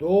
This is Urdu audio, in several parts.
2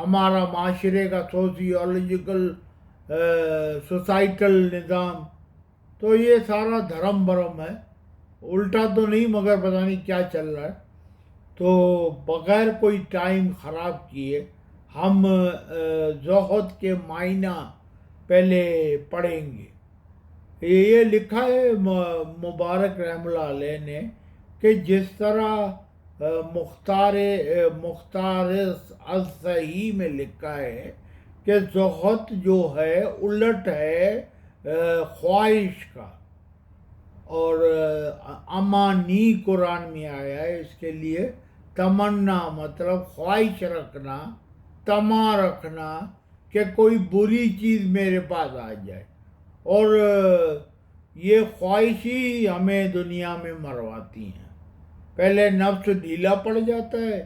ہمارا معاشرے کا سوسیولوجیکل سوسائٹل نظام، تو یہ سارا دھرم برم ہے، الٹا تو نہیں مگر پتہ نہیں کیا چل رہا ہے۔ تو بغیر کوئی ٹائم خراب کیے ہم زہد کے معنی پہلے پڑھیں گے۔ یہ لکھا ہے مبارک رحمہ اللہ علیہ نے کہ جس طرح مختار الصحیح میں لکھا ہے کہ زہد جو ہے الٹ ہے خواہش کا، اور امانی قرآن میں آیا ہے اس کے لیے، تمنا مطلب خواہش رکھنا، طمع رکھنا کہ کوئی بری چیز میرے پاس آ جائے، اور یہ خواہش ہی ہمیں دنیا میں مرواتی ہیں۔ پہلے نفس ڈھیلا پڑ جاتا ہے،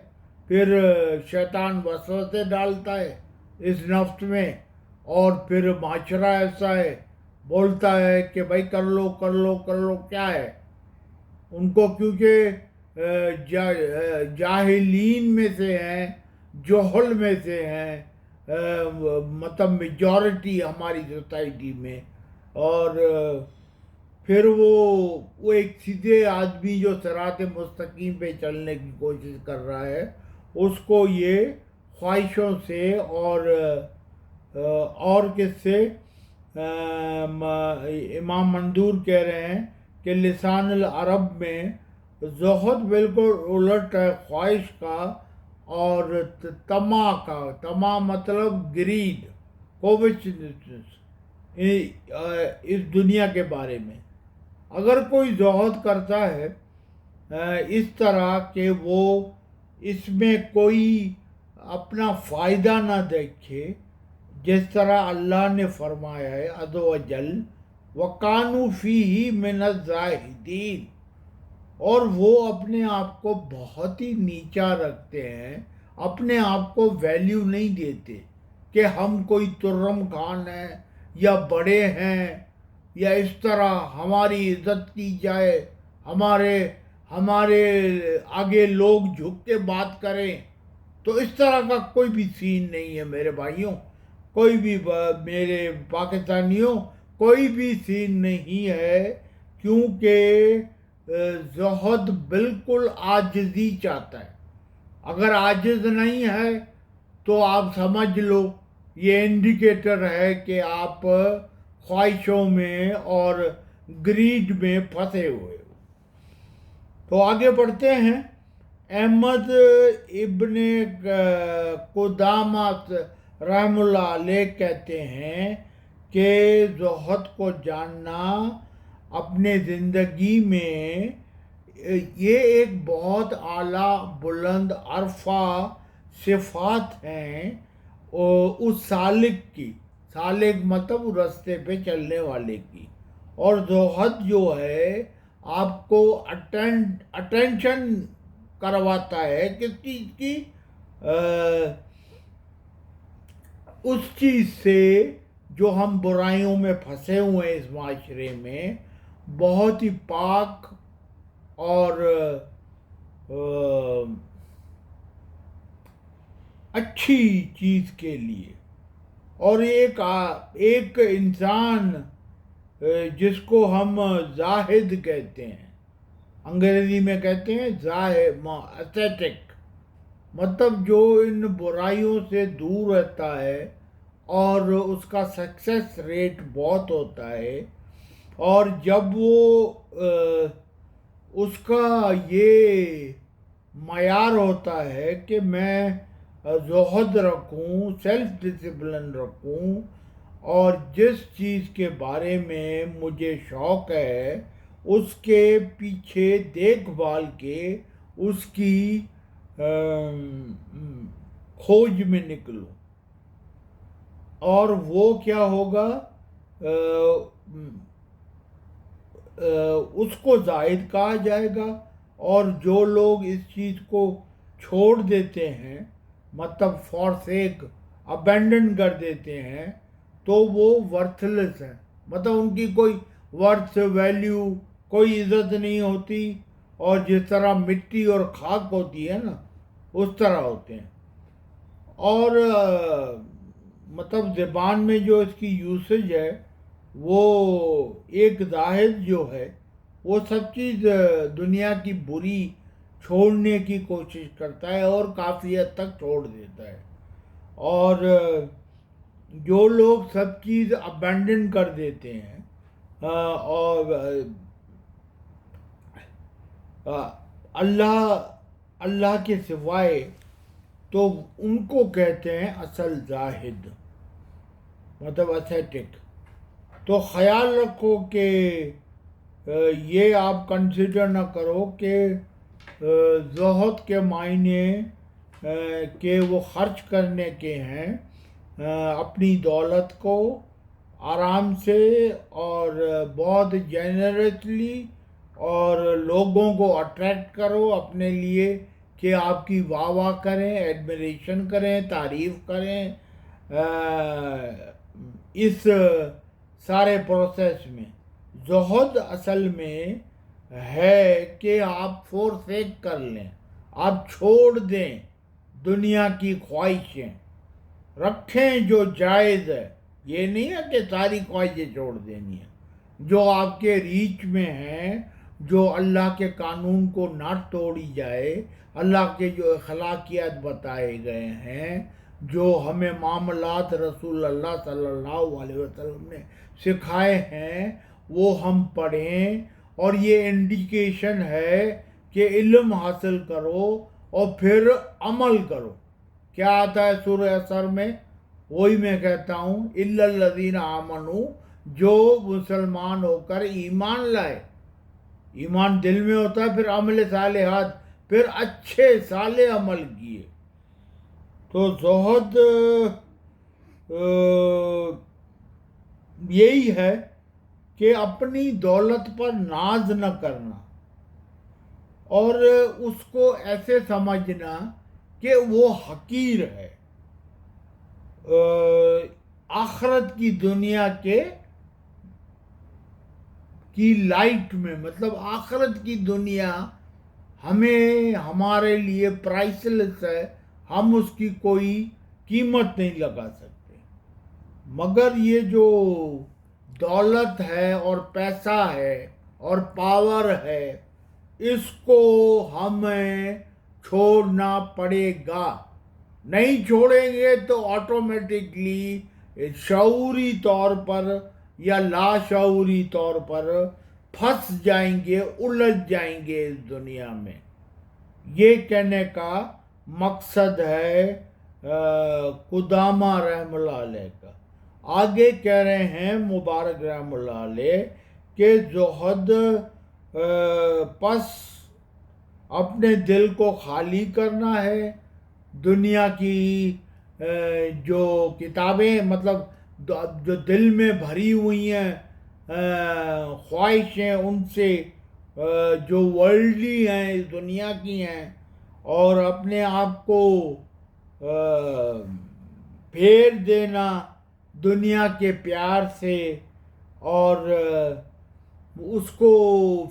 پھر شیطان وسوسے ڈالتا ہے اس نفس میں، اور پھر معاشرہ ایسا ہے، بولتا ہے کہ بھائی کر لو کر لو کر لو، کیا ہے ان کو، کیونکہ جاہلین میں سے ہیں، جوہل میں سے ہیں، مطلب میجورٹی ہماری سوسائٹی میں، اور پھر وہ ایک سیدھے آدمی جو صراط مستقیم پہ چلنے کی کوشش کر رہا ہے، اس کو یہ خواہشوں سے اور کس سے، امام مندور کہہ رہے ہیں کہ لسان العرب میں زہد بالکل الٹ ہے خواہش کا اور طمع کا۔ طمع مطلب گرید، کووچنس اس دنیا کے بارے میں۔ اگر کوئی زہد کرتا ہے اس طرح کہ وہ اس میں کوئی اپنا فائدہ نہ دیکھے، جس طرح اللہ نے فرمایا ہے عز و جل وَقَانُوا فِيهِ مِنَ الزَّاهِدِينَ، اور وہ اپنے آپ کو بہت ہی نیچا رکھتے ہیں، اپنے آپ کو ویلیو نہیں دیتے کہ ہم کوئی ترم خان ہیں یا بڑے ہیں، یا اس طرح ہماری عزت کی جائے، ہمارے آگے لوگ جھک کے بات کریں۔ تو اس طرح کا کوئی بھی سین نہیں ہے میرے بھائیوں، کوئی بھی میرے پاکستانیوں، کوئی بھی سین نہیں ہے، کیونکہ زہد بالکل عاجزی چاہتا ہے۔ اگر عاجز نہیں ہے تو آپ سمجھ لو یہ انڈیکیٹر ہے کہ آپ خواہشوں میں اور گریڈ میں پھنسے ہوئے ہو۔ تو آگے بڑھتے ہیں۔ احمد ابن قدامہ رحمہ اللہ علیہ کہتے ہیں کہ زہد کو جاننا اپنے زندگی میں یہ ایک بہت اعلیٰ بلند عرفہ صفات ہیں اس سالک کی، سالک مطلب رستے پہ چلنے والے کی۔ اور زہد جو ہے آپ کو اٹینشن کرواتا ہے کس چیز کی، اس چیز سے جو ہم برائیوں میں پھنسے ہوئے ہیں اس معاشرے میں، بہت ہی پاک اور اچھی چیز کے لیے۔ اور ایک انسان جس کو ہم زاہد کہتے ہیں، انگریزی میں کہتے ہیں زاہد، اسیٹک، مطلب جو ان برائیوں سے دور رہتا ہے اور اس کا سکسیس ریٹ بہت ہوتا ہے، اور جب وہ اس کا یہ معیار ہوتا ہے کہ میں زہد رکھوں، سیلف ڈسپلن رکھوں، اور جس چیز کے بارے میں مجھے شوق ہے اس کے پیچھے دیکھ بھال کے اس کی کھوج میں نکلوں، اور وہ کیا ہوگا، اس کو زاہد کہا جائے گا۔ اور جو لوگ اس چیز کو چھوڑ دیتے ہیں، مطلب فارسیک، ابینڈن کر دیتے ہیں، تو وہ ورتھ لیس ہیں، مطلب ان کی کوئی ورتھ، ویلیو، کوئی عزت نہیں ہوتی، اور جس طرح مٹی اور خاک ہوتی ہے نا، اس طرح ہوتے ہیں۔ اور مطلب زبان میں جو اس کی یوسیج ہے وہ ایک زاہد جو ہے وہ سب چیز دنیا کی بری چھوڑنے کی کوشش کرتا ہے اور کافی حد تک چھوڑ دیتا ہے. اور جو لوگ سب چیز ابینڈن کر دیتے ہیں اور اللہ کے سوائے، تو ان کو کہتے ہیں اصل زاہد، مطلب اسیٹک. تو خیال رکھو کہ یہ آپ کنسیڈر نہ کرو کہ زہد کے معنی کہ وہ خرچ کرنے کے ہیں اپنی دولت کو آرام سے اور بہت جینرسلی، اور لوگوں کو اٹریکٹ کرو اپنے لیے کہ آپ کی واہ واہ کریں، ایڈمریشن کریں، تعریف کریں. اس سارے پروسیس میں زہد اصل میں ہے کہ آپ فورسیک کر لیں، آپ چھوڑ دیں دنیا کی خواہشیں، رکھیں جو جائز ہے. یہ نہیں ہے کہ ساری خواہشیں چھوڑ دینی ہیں، جو آپ کے ریچ میں ہیں، جو اللہ کے قانون کو نہ توڑی جائے، اللہ کے جو اخلاقیات بتائے گئے ہیں، جو ہمیں معاملات رسول اللہ صلی اللہ علیہ وسلم نے سکھائے ہیں، وہ ہم پڑھیں. اور یہ انڈیکیشن ہے کہ علم حاصل کرو اور پھر عمل کرو. کیا آتا ہے سورہ اثر میں؟ وہی میں کہتا ہوں الا الذین آمنوا، جو مسلمان ہو کر ایمان لائے. ایمان دل میں ہوتا ہے، پھر عمل صالحات، پھر اچھے صالح عمل کیے. تو زہد یہی ہے کہ اپنی دولت پر ناز نہ کرنا اور اس کو ایسے سمجھنا کہ وہ حقیر ہے. آخرت کی دنیا کی لائٹ میں، مطلب آخرت کی دنیا ہمیں ہمارے لیے پرائس لیس ہے، ہم اس کی کوئی قیمت نہیں لگا سکتے. مگر یہ جو دولت ہے اور پیسہ ہے اور پاور ہے، اس کو ہمیں چھوڑنا پڑے گا. نہیں چھوڑیں گے تو آٹومیٹکلی شعوری طور پر یا لاشعوری طور پر پھنس جائیں گے، الجھ جائیں گے اس دنیا میں. یہ کہنے کا مقصد ہے قدامہ رحم اللہ علیہ کا. آگے کہہ رہے ہیں مبارک رحم اللہ علیہ کہ زہد پس اپنے دل کو خالی کرنا ہے دنیا کی جو کتابیں، مطلب جو دل میں بھری ہوئی ہیں خواہشیں، ان سے جو ورلڈلی ہیں، اس دنیا کی ہیں، اور اپنے آپ کو پھیر دینا دنیا کے پیار سے، اور اس کو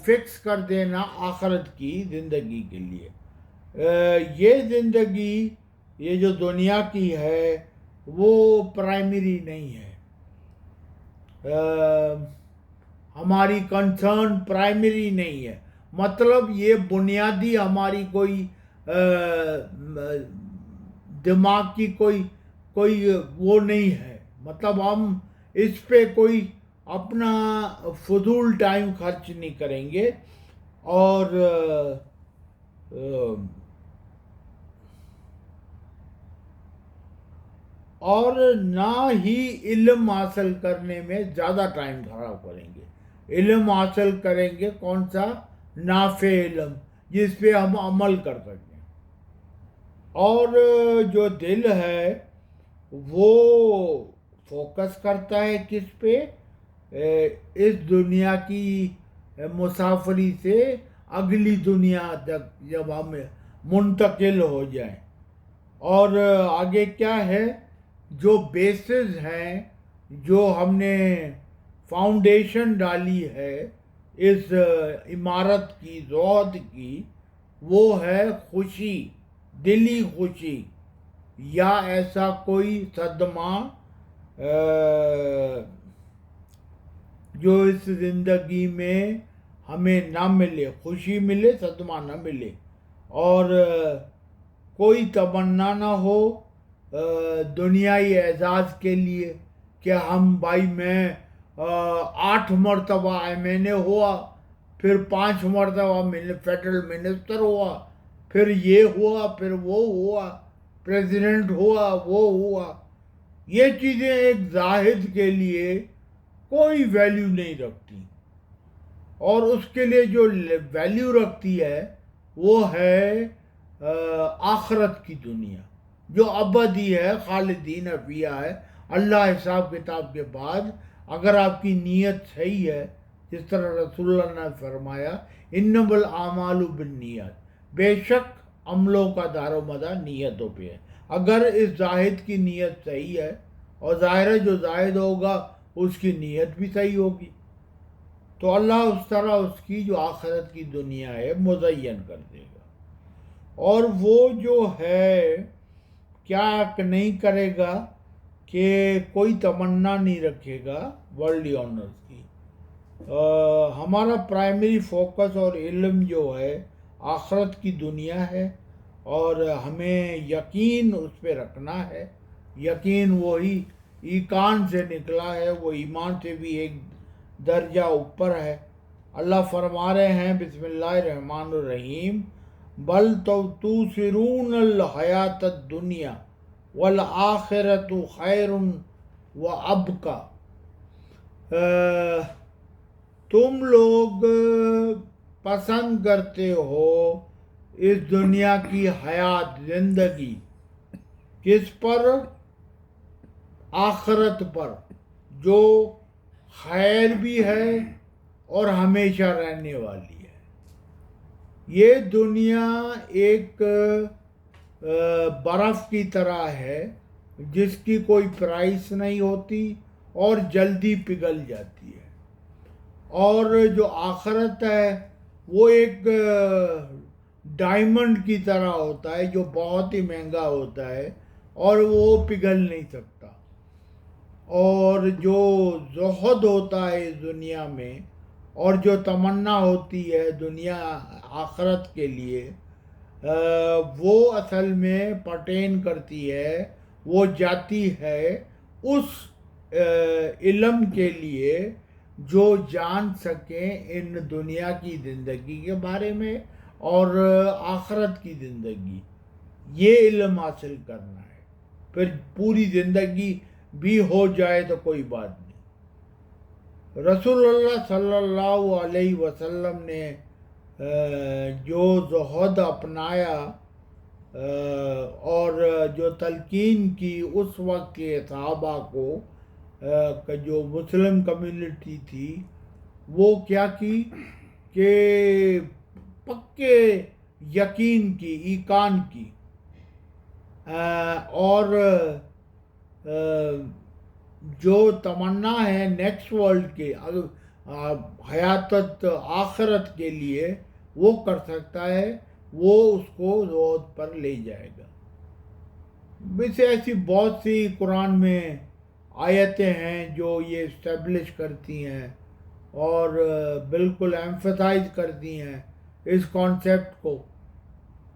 فکس کر دینا آخرت کی زندگی کے لیے. یہ زندگی، یہ جو دنیا کی ہے، وہ پرائمری نہیں ہے. ہماری کنسرن پرائمری نہیں ہے. مطلب یہ بنیادی ہماری کوئی دماغ کی کوئی وہ نہیں ہے. مطلب ہم اس پہ کوئی اپنا فضول ٹائم خرچ نہیں کریں گے، اور نہ ہی علم حاصل کرنے میں زیادہ ٹائم خراب کریں گے. علم حاصل کریں گے کون سا؟ نافع علم، جس پہ ہم عمل کر سکیں. اور جو دل ہے وہ فوکس کرتا ہے کس پہ؟ اس دنیا کی مسافری سے اگلی دنیا تک جب ہم منتقل ہو جائیں. اور آگے کیا ہے؟ جو بیسز ہیں، جو ہم نے فاؤنڈیشن ڈالی ہے اس عمارت کی، زہد کی، وہ ہے خوشی، دلی خوشی. یا ایسا کوئی صدمہ جو اس زندگی میں ہمیں نہ ملے، خوشی ملے صدمہ نہ ملے، اور کوئی تمنا نہ ہو دنیائی اعزاز کے لیے کہ ہم بھائی میں 8 مرتبہ ایم این اے ہوا، پھر 5 مرتبہ فیڈرل منسٹر ہوا، پھر یہ ہوا، پھر وہ ہوا، پریزیڈنٹ ہوا، وہ ہوا. یہ چیزیں ایک زاہد کے لیے کوئی ویلیو نہیں رکھتی، اور اس کے لیے جو ویلیو رکھتی ہے وہ ہے آخرت کی دنیا جو ابدی ہے، خالدین فیہا ہے. اللہ حساب کتاب کے بعد اگر آپ کی نیت صحیح ہے، جس طرح رسول اللہ نے فرمایا انما الاعمال بالنیات، بے شک عملوں کا دار و مدار نیتوں پہ ہے. اگر اس زاہد کی نیت صحیح ہے، اور ظاہر ہے جو زاہد ہوگا اس کی نیت بھی صحیح ہوگی، تو اللہ اس طرح اس کی جو آخرت کی دنیا ہے مزین کر دے گا. اور وہ جو ہے کیا نہیں کرے گا کہ کوئی تمنا نہیں رکھے گا ورلڈلی آنرز کی. ہمارا پرائمری فوکس اور علم جو ہے آخرت کی دنیا ہے، اور ہمیں یقین اس پہ رکھنا ہے. یقین وہی ایقان سے نکلا ہے، وہ ایمان سے بھی ایک درجہ اوپر ہے. اللہ فرما رہے ہیں بسم اللہ الرحمن الرحیم، بل توثرون الحیات الدنیا والآخرۃ خیر وابقی. تم لوگ پسند کرتے ہو اس دنیا کی حیات، زندگی، کس پر؟ آخرت پر، جو خیر بھی ہے اور ہمیشہ رہنے والی ہے. یہ دنیا ایک برف کی طرح ہے جس کی کوئی پرائس نہیں ہوتی اور جلدی پگھل جاتی ہے. اور جو آخرت ہے وہ ایک ڈائمنڈ کی طرح ہوتا ہے جو بہت ہی مہنگا ہوتا ہے اور وہ پگھل نہیں سکتا. اور جو زہد ہوتا ہے اس دنیا میں، اور جو تمنا ہوتی ہے دنیا آخرت کے لیے، وہ اصل میں پرٹین کرتی ہے، وہ جاتی ہے اس علم کے لیے جو جان سکیں ان دنیا کی زندگی کے بارے میں اور آخرت کی زندگی. یہ علم حاصل کرنا ہے، پھر پوری زندگی بھی ہو جائے تو کوئی بات نہیں. رسول اللہ صلی اللہ علیہ وسلم نے جو زہد اپنایا اور جو تلقین کی اس وقت کے صحابہ کو، جو مسلم کمیونٹی تھی، وہ کیا کی کہ پکے یقین کی، ایقان کی، اور جو تمنا ہے نیکسٹ ورلڈ کے، حیات آخرت کے لیے وہ کر سکتا ہے، وہ اس کو زہد پر لے جائے گا. ویسے ایسی بہت سی قرآن میں آیتیں ہیں جو یہ اسٹیبلش کرتی ہیں اور بالکل ایمفسائز کرتی ہیں اس کانسیپٹ کو.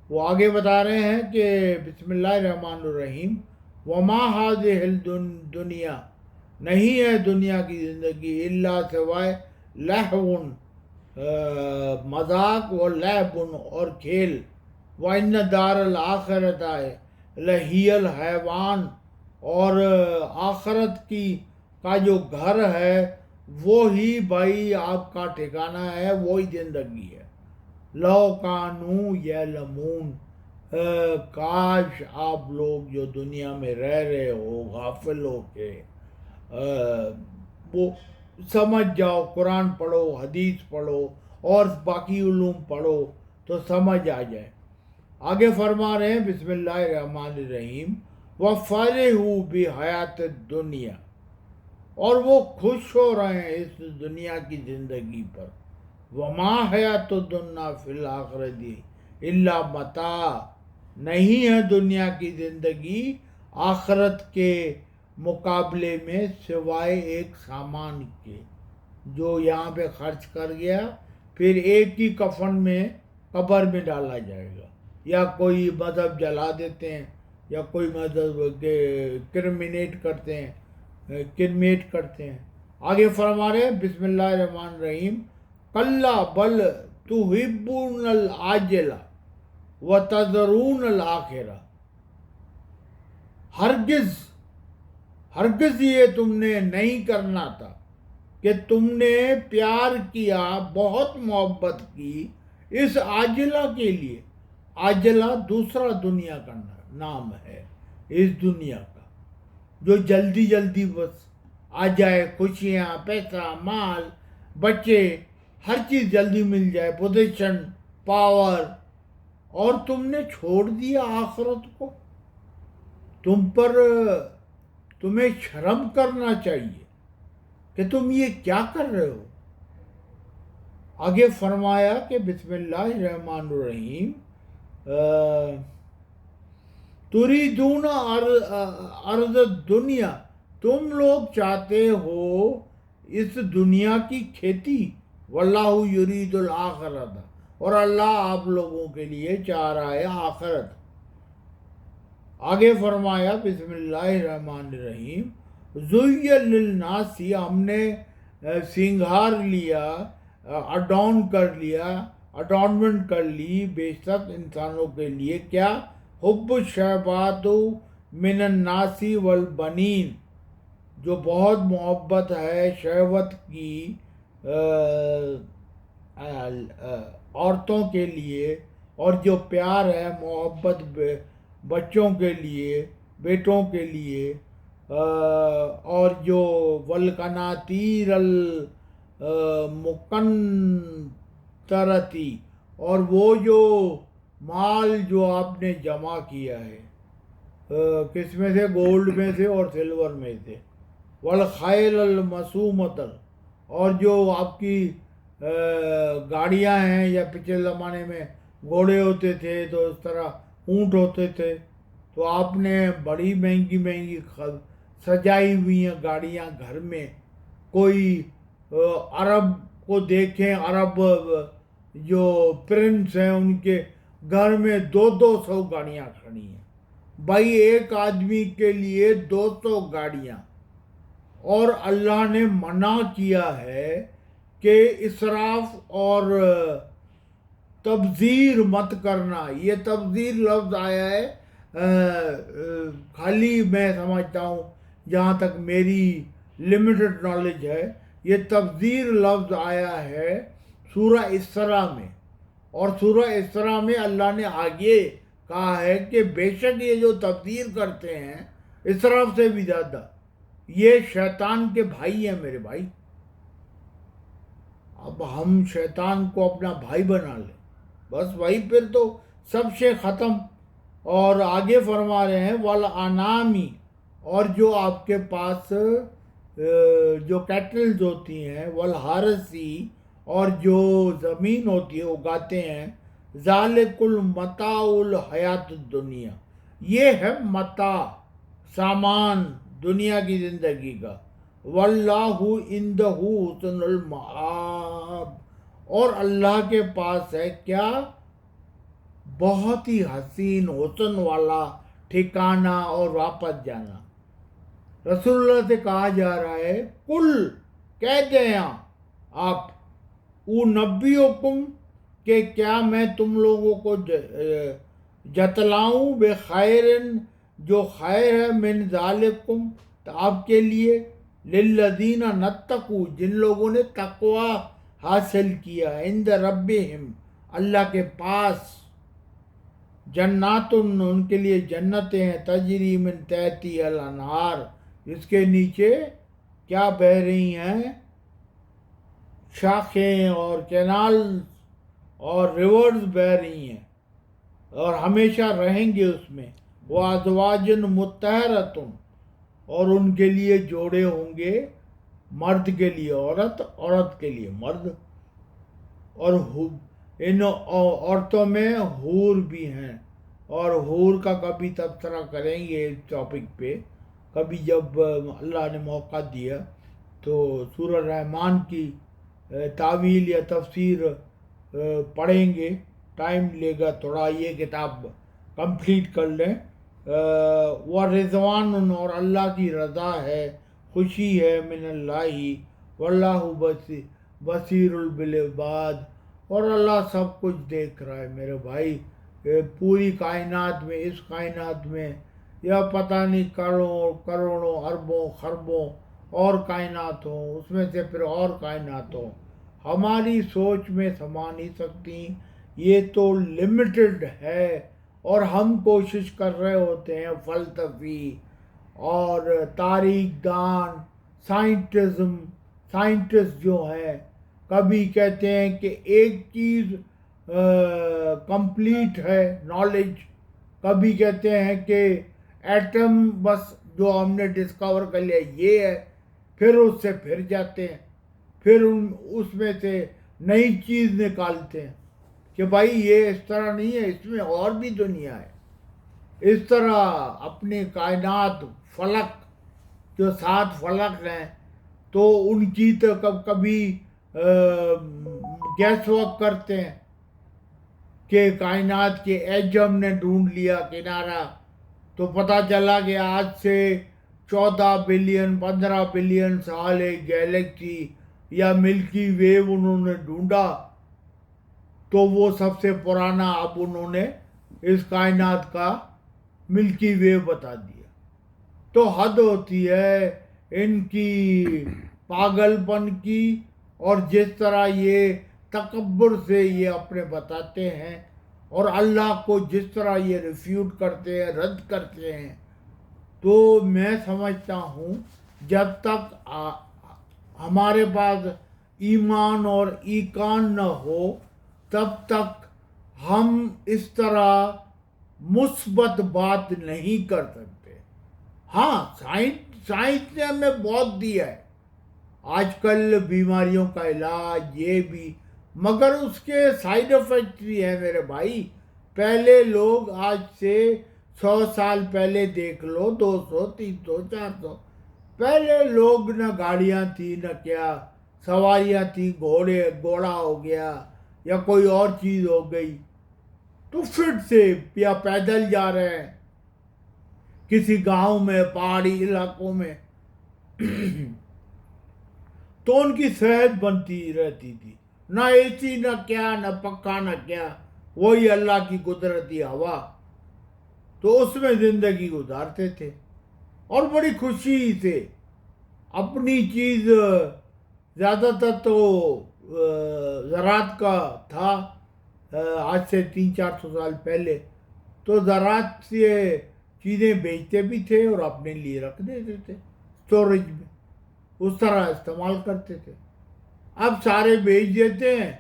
وہ آگے بتا رہے ہیں کہ بسم اللہ الرحمن الرحیم، وما هذه الدنیا، نہیں ہے دنیا کی زندگی الا سوائے لہو، مذاق، و لعب اور کھیل، وَإِنَّ دار الآخرۃ لَهِيَ الْحَیوان، اور آخرت کی کا جو گھر ہے وہی بھائی آپ کا ٹھکانہ ہے، وہی زندگی ہے. لو کانوا یعلمون، کاش آپ لوگ جو دنیا میں رہ رہے ہو غافل ہو کے وہ سمجھ جاؤ، قرآن پڑھو، حدیث پڑھو اور باقی علوم پڑھو تو سمجھ آ جائے. آگے فرما رہے ہیں بسم اللہ الرحمن الرحیم، وَفَرِحُوا بِحَیَاةِ الدُّنْیَا، اور وہ خوش ہو رہے ہیں اس دنیا کی زندگی پر. وَمَا حَیَاةُ الدُّنْیَا فِی الْآخِرَةِ إِلَّا مَتَاع، نہیں ہے دنیا کی زندگی آخرت کے مقابلے میں سوائے ایک سامان کے جو یہاں پہ خرچ کر گیا پھر ایک ہی کفن میں قبر میں ڈالا جائے گا، یا کوئی مذہب جلا دیتے ہیں یا کوئی مذہب کرمیٹ کرتے ہیں۔ آگے فرما رہے ہیں بسم اللہ الرحمن الرحیم، کلا بل تحبون العاجلہ وتذرون الآخرہ، ہرگز یہ تم نے نہیں کرنا تھا کہ تم نے پیار کیا، بہت محبت کی اس عاجلہ کے لیے۔ عاجلہ دوسرا دنیا کا نام ہے، اس دنیا کا جو جلدی جلدی بس آ جائے، خوشیاں، پیسہ، مال، بچے، ہر چیز جلدی مل جائے، پوزیشن، پاور، اور تم نے چھوڑ دیا آخرت کو۔ تمہیں شرم کرنا چاہیے کہ تم یہ کیا کر رہے ہو۔ آگے فرمایا کہ بسم اللہ الرحمن الرحیم، تریدون ارض دنیا، تم لوگ چاہتے ہو اس دنیا کی کھیتی، واللہ یرید الآخرۃ، اور اللہ آپ لوگوں کے لیے چاہ رہا ہے آخرت۔ آگے فرمایا بسم اللہ الرحمن الرحیم، زین للناس، ہم نے سنگھار لیا، اڈورنمنٹ کر لی بے شک انسانوں کے لیے، کیا؟ حب الشہوات من الناس والبنین، جو بہت محبت ہے شہوت کی عورتوں کے لیے، اور جو پیار ہے محبت بچوں کے لیے، بیٹوں کے لیے، اور جو والقناطیر المقنطرتی، اور وہ جو مال جو آپ نے جمع کیا ہے، کس میں سے؟ گولڈ میں سے اور سلور میں سے، والخیل المصومۃ، اور جو آپ کی گاڑیاں ہیں، یا پچھلے زمانے میں گھوڑے ہوتے تھے تو اس طرح اونٹ ہوتے تھے، تو آپ نے بڑی مہنگی مہنگی سجائی ہوئی ہیں گاڑیاں گھر میں۔ کوئی عرب کو دیکھیں، عرب جو پرنس ہیں ان کے گھر میں 200 گاڑیاں کھڑی ہیں، بھائی ایک آدمی کے لیے 200 گاڑیاں۔ اور اللہ نے منع کیا ہے کہ اسراف اور تبذیر مت کرنا۔ یہ تبذیر لفظ آیا ہے، خالی میں سمجھتا ہوں جہاں تک میری لمیٹڈ نالج ہے، یہ تبذیر لفظ آیا ہے سورہ اسراء میں، اور سورہ اسراء میں اللہ نے آگے کہا ہے کہ بے شک یہ جو تبذیر کرتے ہیں اسراف سے بھی زیادہ، یہ شیطان کے بھائی ہیں میرے بھائی۔ اب ہم شیطان کو اپنا بھائی بنا لیں، بس وہی پھر تو سب سے ختم۔ اور آگے فرما رہے ہیں والانامی، اور جو آپ کے پاس جو کیٹلز ہوتی ہیں، والحارسی، اور جو زمین ہوتی ہے اگاتے ہیں، ذالک المتاع الحیات الدنیا، یہ ہے متاع، سامان دنیا کی زندگی کا، واللہ عندہ حسن المآب، اور اللہ کے پاس ہے کیا؟ بہت ہی حسین حسن والا ٹھکانہ اور واپس جانا۔ رسول اللہ سے کہا جا رہا ہے کل، کہہ دیں آپ، نبیکم، کہ کیا میں تم لوگوں کو جتلاؤں بخیر، جو خیر ہے، من ذالکم، آپ کے لیے، للذین نتقوا، جن لوگوں نے تقوی حاصل کیا، عند ربہم، اللہ کے پاس، جنات، ان کے لیے جنتیں ہیں، تجری من تحتی الانہار، جس کے نیچے کیا بہہ رہی ہیں؟ شاخیں اور کینال اور ریورز بہہ رہی ہیں، اور ہمیشہ رہیں گے اس میں۔ وازواج مطہرۃ، اور ان کے لیے جوڑے ہوں گے، مرد کے لیے عورت، عورت کے لیے مرد، اور ان عورتوں میں حور بھی ہیں، اور حور کا کبھی تبصرہ کریں گے اس ٹاپک پہ کبھی جب اللہ نے موقع دیا، تو سورہ رحمان کی تعویل یا تفسیر پڑھیں گے، ٹائم لے گا تھوڑا، یہ کتاب کمپلیٹ کر لیں۔ وہ رضوان، اور اللہ کی رضا ہے، خوشی ہے، من اللہ، واللہ بصیر بالعباد، اور اللہ سب کچھ دیکھ رہا ہے میرے بھائی، پوری کائنات میں، اس کائنات میں یا پتہ نہیں کروڑوں اربوں خربوں اور کائنات ہوں، اس میں سے پھر اور کائنات ہوں، ہماری سوچ میں سما نہیں سکتی، یہ تو لمیٹڈ ہے، اور ہم کوشش کر رہے ہوتے ہیں فلسفی اور تاریخ دان، سائنٹسٹ جو ہیں، کبھی کہتے ہیں کہ ایک چیز کمپلیٹ ہے نالج، کبھی کہتے ہیں کہ ایٹم بس جو ہم نے ڈسکور کر لیا یہ ہے، پھر اس سے پھر جاتے ہیں، پھر اس میں سے نئی چیز نکالتے ہیں کہ بھائی یہ اس طرح نہیں ہے، اس میں اور بھی دنیا ہے۔ اس طرح اپنے کائنات، فلک، جو 7 فلک ہیں، تو ان کی تو کبھی گیس ورک کرتے ہیں کہ کائنات کے ایج ہم نے ڈھونڈ لیا کنارہ، تو پتہ چلا کہ آج سے 14 بلین 15 بلین سال ایک گیلیکسی یا ملکی ویو انہوں نے ڈھونڈا، تو وہ سب سے پرانا اب انہوں نے اس کائنات کا ملکی ویو بتا دیا۔ تو حد ہوتی ہے ان کی پاگل پن کی، اور جس طرح یہ تکبر سے یہ اپنے بتاتے ہیں، اور اللہ کو جس طرح یہ ریفیوٹ کرتے ہیں، رد کرتے ہیں، تو میں سمجھتا ہوں جب تک ہمارے پاس ایمان اور ایقان نہ ہو تب تک ہم اس طرح مثبت بات نہیں کر سکتے۔ ہاں، سائنس نے ہمیں بہت دیا ہے، آج کل بیماریوں کا علاج، یہ بھی، مگر اس کے سائیڈ افیکٹ بھی ہیں میرے بھائی۔ پہلے لوگ، آج سے 100 سال پہلے دیکھ لو، 200 300 400، پہلے لوگ نہ گاڑیاں تھیں نہ کیا، سواریاں تھیں، گھوڑا ہو گیا یا کوئی اور چیز ہو گئی، تو فٹ سے یا پیدل جا رہے ہیں کسی گاؤں میں، پہاڑی علاقوں میں، تو ان کی صحت بنتی رہتی تھی، نہ اے سی نہ کیا، نہ پنکھا نہ کیا، وہی اللہ کی قدرتی ہوا، تو اس میں زندگی گزارتے تھے اور بڑی خوشی سے۔ اپنی چیز زیادہ تر تو زراعت کا تھا، آج سے 300-400 سال پہلے، تو زراعت سے چیزیں بیچتے بھی تھے اور اپنے لیے رکھ دیتے تھے اسٹوریج میں، اس طرح استعمال کرتے تھے۔ اب سارے بیچ دیتے ہیں،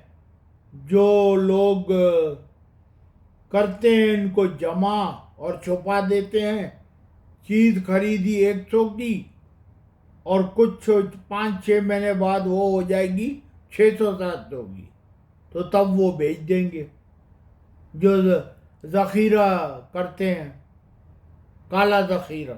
جو لوگ کرتے ہیں ان کو جمع اور چھپا دیتے ہیں، چیز خریدی 100 کی اور کچھ 5-6 مہینے بعد وہ ہو جائے گی 600-700 کی، تو تب وہ بیچ دیں گے۔ جو ذخیرہ کرتے ہیں، کالا ذخیرہ۔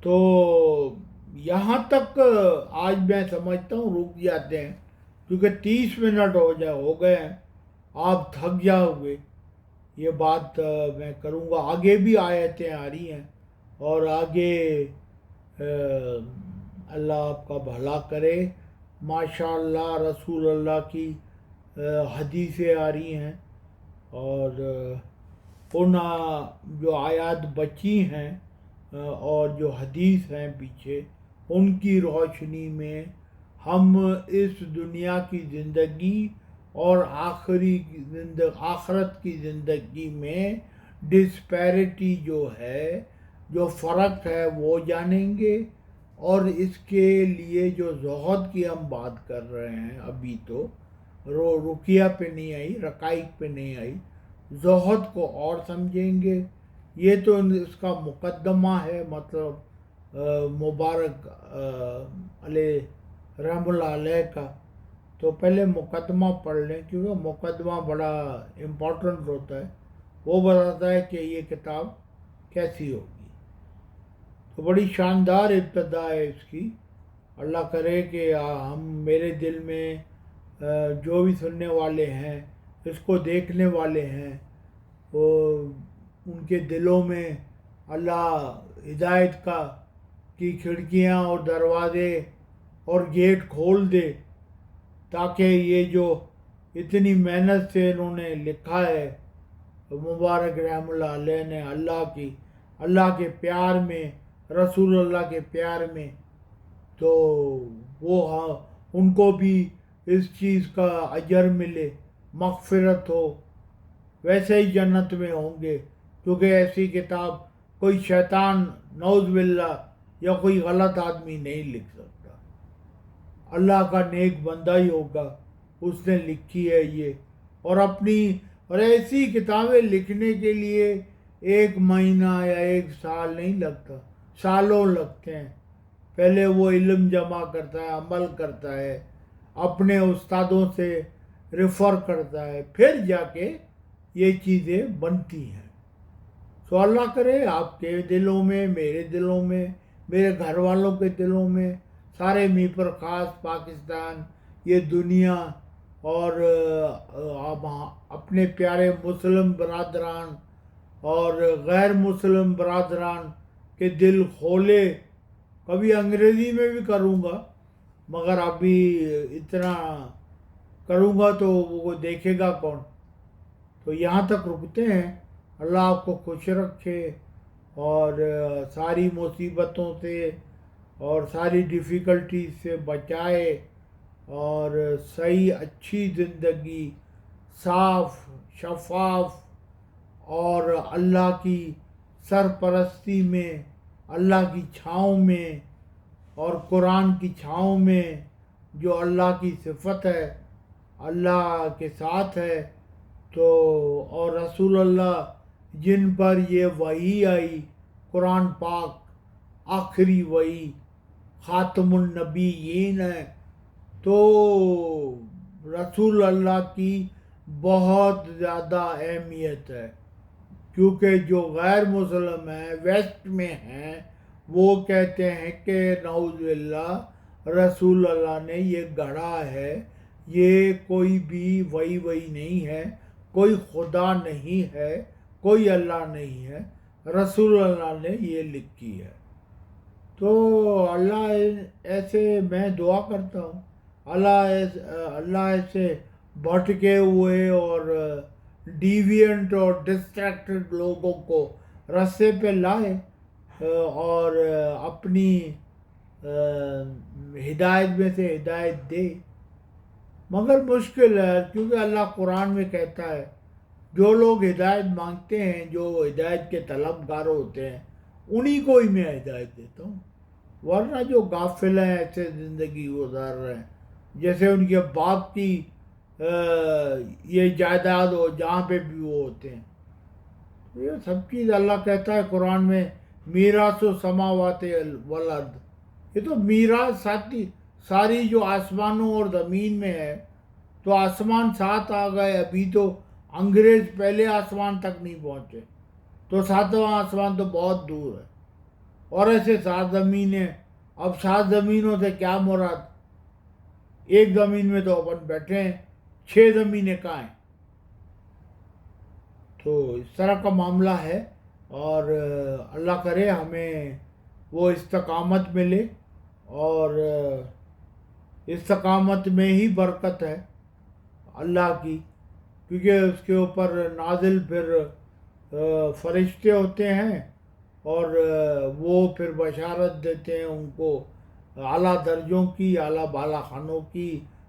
تو یہاں تک آج میں سمجھتا ہوں رک جاتے ہیں، کیونکہ 30 منٹ ہو گئے ہیں، آپ تھک جاؤ گے۔ یہ بات میں کروں گا، آگے بھی آیتیں آ رہی ہیں، اور آگے اللہ آپ کا بھلا کرے۔ ماشاءاللہ رسول اللہ کی حدیثیں آ رہی ہیں، اور ان جو آیات بچی ہیں اور جو حدیث ہیں پیچھے، ان کی روشنی میں ہم اس دنیا کی زندگی اور آخرت کی زندگی میں ڈسپیرٹی جو ہے، جو فرق ہے، وہ جانیں گے، اور اس کے لیے جو زہد کی ہم بات کر رہے ہیں، ابھی تو رقیہ پہ نہیں آئی، رقائق پہ نہیں آئی، زہد کو اور سمجھیں گے۔ یہ تو اس کا مقدمہ ہے، مطلب مبارک علیہ رحم اللہ علیہ کا تو پہلے مقدمہ پڑھ لیں، کیونکہ مقدمہ بڑا امپورٹنٹ ہوتا ہے، وہ بتاتا ہے کہ یہ کتاب کیسی ہوگی۔ تو بڑی شاندار ابتدا ہے اس کی۔ اللہ کرے کہ ہم میرے دل میں جو بھی سننے والے ہیں، اس کو دیکھنے والے ہیں، وہ ان کے دلوں میں اللہ ہدایت کی کھڑکیاں اور دروازے اور گیٹ کھول دے، تاکہ یہ جو اتنی محنت سے انہوں نے لکھا ہے، مبارک رحم اللہ علیہ نے اللہ کے پیار میں، رسول اللہ کے پیار میں، تو وہ ان کو بھی اس چیز کا اجر ملے، مغفرت ہو، ویسے ہی جنت میں ہوں گے، کیونکہ ایسی کتاب کوئی شیطان نعوذ باللہ یا کوئی غلط آدمی نہیں لکھ سکتا، اللہ کا نیک بندہ ہی ہوگا، اس نے لکھی ہے یہ۔ اور ایسی کتابیں لکھنے کے لیے 1 مہینہ یا 1 سال نہیں لگتا، سالوں لگتے ہیں۔ پہلے وہ علم جمع کرتا ہے، عمل کرتا ہے، اپنے استادوں سے ریفر کرتا ہے، پھر جا کے یہ چیزیں بنتی ہیں۔ تو اللہ کرے آپ کے دلوں میں، میرے دلوں میں، میرے گھر والوں کے دلوں میں، سارے پر خاص پاکستان، یہ دنیا اور اپنے پیارے مسلم برادران اور غیر مسلم برادران کے دل کھولے۔ کبھی انگریزی میں بھی کروں گا، مگر ابھی اتنا کروں گا تو وہ دیکھے گا کون۔ تو یہاں تک رکتے ہیں۔ اللہ آپ کو خوش رکھے اور ساری مصیبتوں سے اور ساری ڈیفیکلٹیز سے بچائے، اور صحیح اچھی زندگی، صاف شفاف اور اللہ کی سرپرستی میں، اللہ کی چھاؤں میں اور قرآن کی چھاؤں میں، جو اللہ کی صفت ہے، اللہ کے ساتھ ہے، تو اور رسول اللہ جن پر یہ وحی آئی، قرآن پاک آخری وحی، خاتم النبیین ہے، تو رسول اللہ کی بہت زیادہ اہمیت ہے، کیونکہ جو غیر مسلم ہیں، ویسٹ میں ہیں، وہ کہتے ہیں کہ نعوذ باللہ رسول اللہ نے یہ گڑھا ہے، یہ کوئی بھی وحی نہیں ہے، کوئی خدا نہیں ہے، کوئی اللہ نہیں ہے، رسول اللہ نے یہ لکھی ہے۔ تو اللہ ایسے میں دعا کرتا ہوں، اللہ ایسے بھٹکے ہوئے اور ڈیوینٹ اور ڈسٹریکٹڈ لوگوں کو رستے پہ لائے اور اپنی ہدایت میں سے ہدایت دے۔ مگر مشکل ہے، کیونکہ اللہ قرآن میں کہتا ہے جو لوگ ہدایت مانگتے ہیں، جو ہدایت کے طلبگار ہوتے ہیں، انہی کو ہی میں ہدایت دیتا ہوں، ورنہ جو غافل ہیں، ایسے زندگی گزار رہے ہیں جیسے ان کے باپ کی یہ جائیداد ہو، جہاں پہ بھی وہ ہوتے ہیں۔ یہ سب چیز اللہ کہتا ہے قرآن میں میراث السماوات والارض، یہ تو میراث ساری جو آسمانوں اور زمین میں ہے، تو آسمان 7 آ گئے، ابھی تو انگریز پہلے آسمان تک نہیں پہنچے، تو 7واں آسمان تو بہت دور ہے، اور ایسے 7 زمینیں۔ اب 7 زمینوں سے کیا مراد؟ ایک زمین میں تو اپن بیٹھے ہیں، 6 زمینیں کہاں ہیں؟ تو اس طرح کا معاملہ ہے، اور اللہ کرے ہمیں وہ استقامت ملے، اور استقامت میں ہی برکت ہے اللہ کی، کیونکہ اس کے اوپر نازل پھر فرشتے ہوتے ہیں، اور وہ پھر بشارت دیتے ہیں ان کو اعلیٰ درجوں کی، اعلیٰ بالا خانوں کی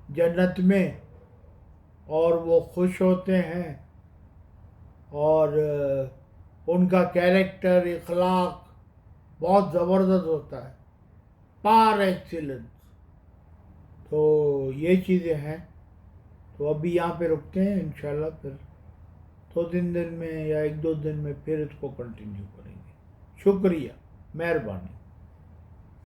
جنت میں، اور وہ خوش ہوتے ہیں، اور ان کا کیریکٹر، اخلاق بہت زبردست ہوتا ہے، پار ایکسیلنس۔ تو یہ چیزیں ہیں۔ تو ابھی یہاں پہ رکتے ہیں، انشاءاللہ پھر 2-3 دن میں یا 1-2 دن میں پھر اس کو کنٹینیو کریں گے۔ شکریہ، مہربانی۔